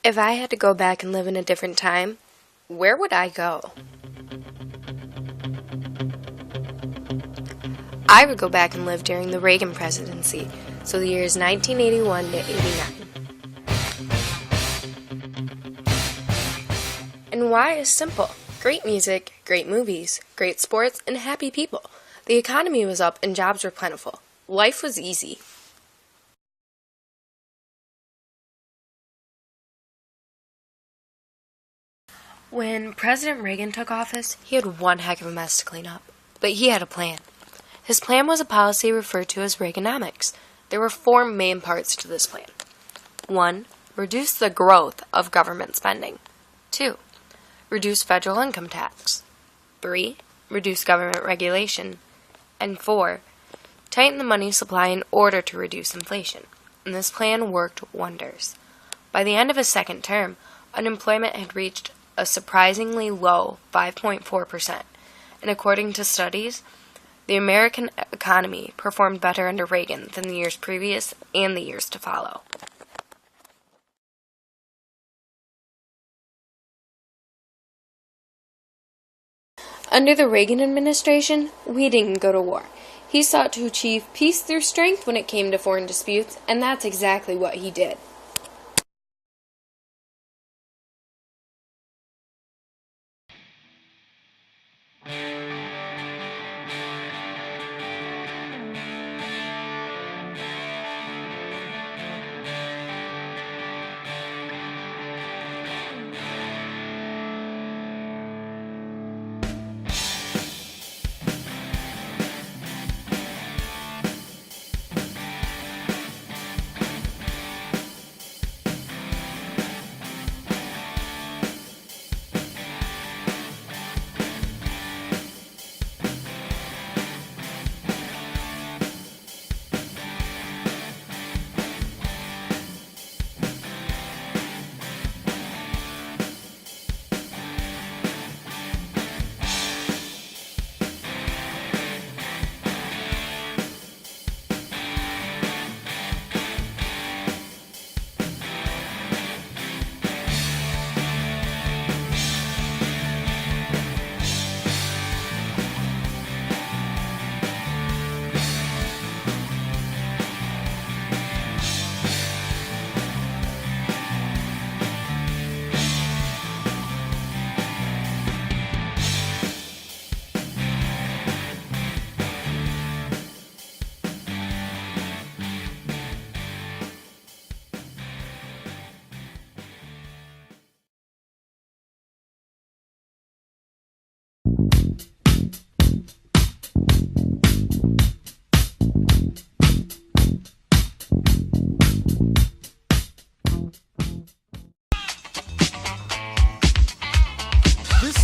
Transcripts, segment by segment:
If I had to go back and live in a different time, where would I go? I would go back and live during the Reagan presidency, so the years 1981 to 89. And why is simple. Great music, great movies, great sports, and happy people. The economy was up and jobs were plentiful. Life was easy. When President Reagan took office, he had one heck of a mess to clean up. But he had a plan. His plan was a policy referred to as Reaganomics. There were 4 main parts to this plan. 1. Reduce the growth of government spending. 2. Reduce federal income tax. 3. Reduce government regulation. And 4. Tighten the money supply in order to reduce inflation. And this plan worked wonders. By the end of his second term, unemployment had reached a surprisingly low 5.4%, and according to studies, the American economy performed better under Reagan than the years previous and the years to follow. Under the Reagan administration, we didn't go to war. He sought to achieve peace through strength when it came to foreign disputes, and that's exactly what he did.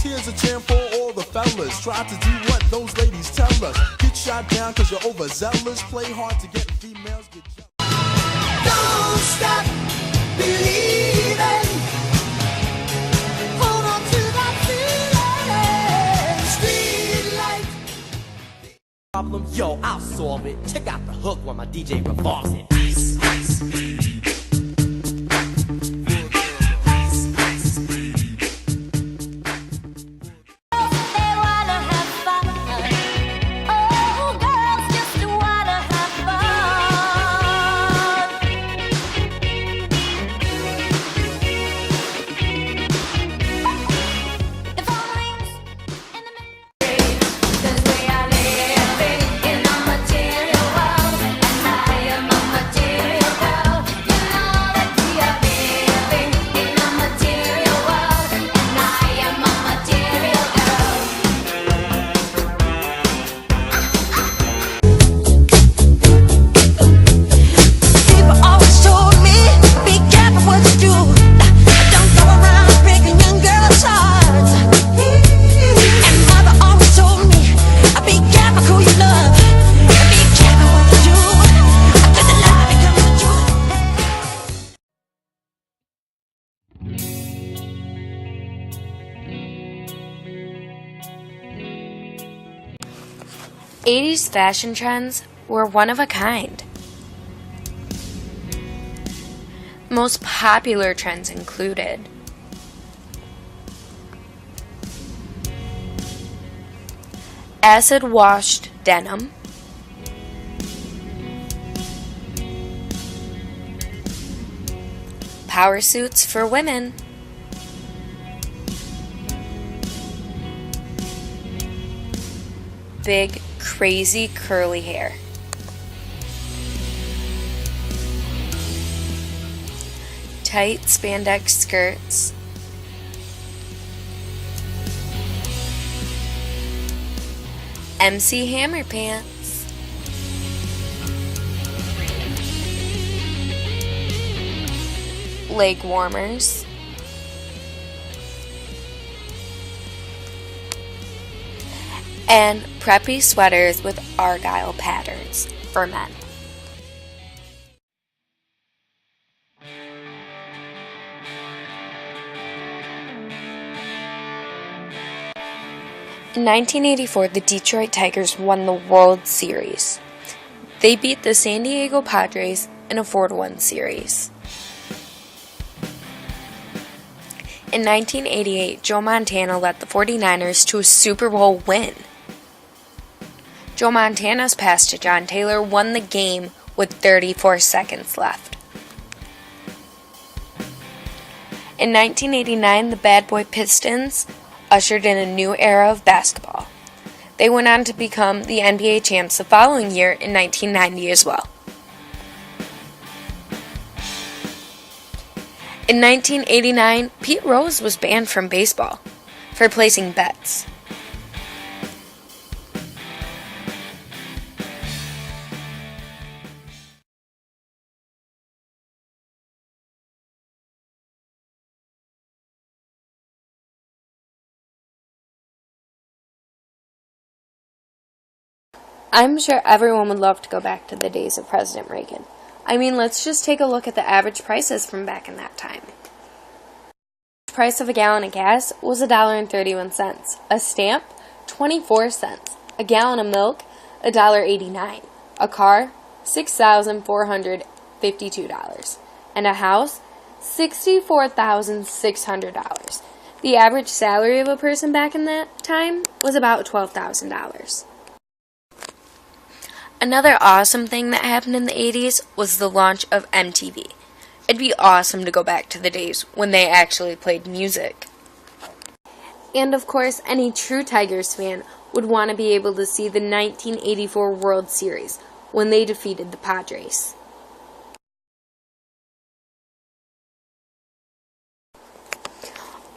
Here's a jam for all the fellas. Try to do what those ladies tell us. Get shot down cause you're overzealous. Play hard to get females, get jealous. Don't stop believing. Hold on to that feeling. Street light. Problem, yo, I'll solve it. Check out the hook while my DJ revolves it. Ice, ice. '80s fashion trends were one of a kind. Most popular trends included acid-washed denim, power suits for women, big, crazy curly hair, tight spandex skirts, MC Hammer pants, leg warmers, and preppy sweaters with argyle patterns for men. In 1984, the Detroit Tigers won the World Series. They beat the San Diego Padres in a 4-1 series. In 1988, Joe Montana led the 49ers to a Super Bowl win. Joe Montana's pass to John Taylor won the game with 34 seconds left. In 1989, the Bad Boy Pistons ushered in a new era of basketball. They went on to become the NBA champs the following year in 1990 as well. In 1989, Pete Rose was banned from baseball for placing bets. I'm sure everyone would love to go back to the days of President Reagan. I mean, let's just take a look at the average prices from back in that time. The price of a gallon of gas was $1.31. A stamp, 24 cents. A gallon of milk, $1.89. A car, $6,452. And a house, $64,600. The average salary of a person back in that time was about $12,000. Another awesome thing that happened in the 80s was the launch of MTV. It'd be awesome to go back to the days when they actually played music. And of course, any true Tigers fan would want to be able to see the 1984 World Series when they defeated the Padres.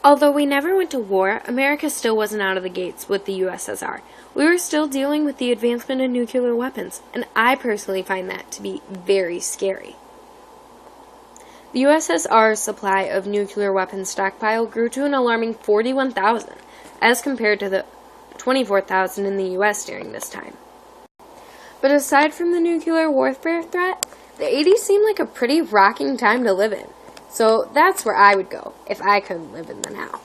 Although we never went to war, America still wasn't out of the gates with the USSR. We were still dealing with the advancement of nuclear weapons, and I personally find that to be very scary. The USSR's supply of nuclear weapons stockpile grew to an alarming 41,000, as compared to the 24,000 in the US during this time. But aside from the nuclear warfare threat, the 80s seemed like a pretty rocking time to live in. So that's where I would go if I couldn't live in the now.